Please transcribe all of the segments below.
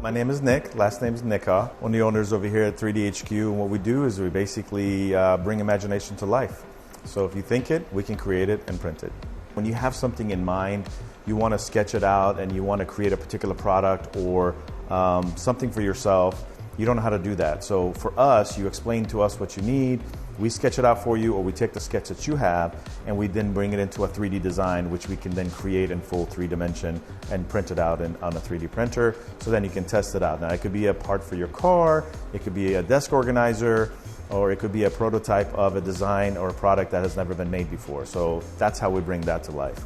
My name is Nick, last name is Nika. One of the owners over here at 3D HQ, and what we do is we basically bring imagination to life. So if you think it, we can create it and print it. When you have something in mind, you want to sketch it out and you want to create a particular product or something for yourself, you don't know how to do that. So for us, you explain to us what you need, we sketch it out for you, or we take the sketch that you have and we then bring it into a 3D design, which we can then create in full 3D and print it out on a 3D printer, so then you can test it out. Now it could be a part for your car, it could be a desk organizer, or it could be a prototype of a design or a product that has never been made before. So that's how we bring that to life.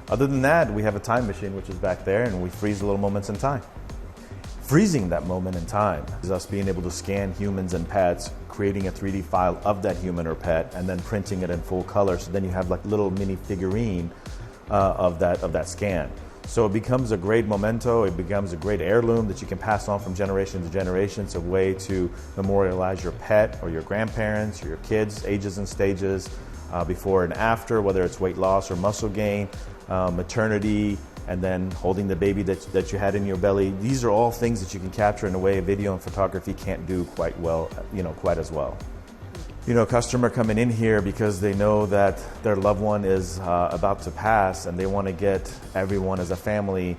Other than that, we have a time machine which is back there, and we freeze the little moments in time. Freezing that moment in time is us being able to scan humans and pets, creating a 3D file of that human or pet, and then printing it in full color. So then you have like little mini figurine of that scan. So it becomes a great memento, it becomes a great heirloom that you can pass on from generation to generation. It's a way to memorialize your pet or your grandparents or your kids' ages and stages, before and after, whether it's weight loss or muscle gain, maternity, and then holding the baby that you had in your belly. These are all things that you can capture in a way video and photography can't do quite as well. Customer coming in here because they know that their loved one is about to pass, and they want to get everyone as a family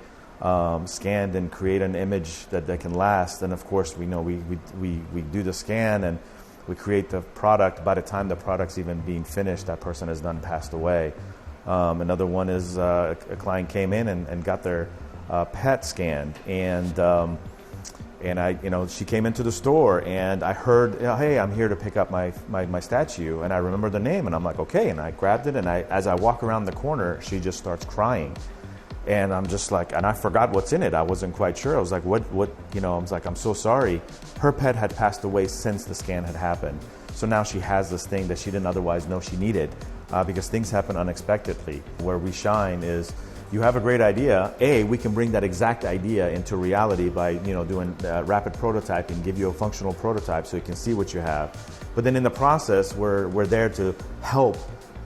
scanned and create an image that can last. And of course, we know we do the scan and we create the product. By the time the product's even being finished, that person has done passed away. Another one is a client came in and got their pet scanned, and she came into the store, and I heard, hey, I'm here to pick up my statue, and I remember the name, and I'm like, okay, and I grabbed it, and as I walk around the corner, she just starts crying, and I'm just like, and I forgot what's in it. I wasn't quite sure. I was like, what? I was like, I'm so sorry. Her pet had passed away since the scan had happened, so now she has this thing that she didn't otherwise know she needed. Because things happen unexpectedly. Where we shine is, you have a great idea, we can bring that exact idea into reality by doing rapid prototyping, give you a functional prototype so you can see what you have. But then in the process, we're there to help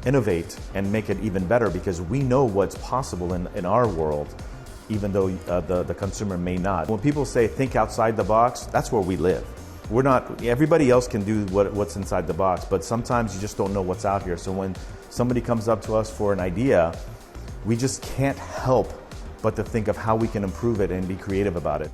innovate and make it even better, because we know what's possible in our world, even though the consumer may not. When people say think outside the box, that's where we live. We're not, everybody else can do what's inside the box, but sometimes you just don't know what's out here. So when somebody comes up to us for an idea, we just can't help but to think of how we can improve it and be creative about it.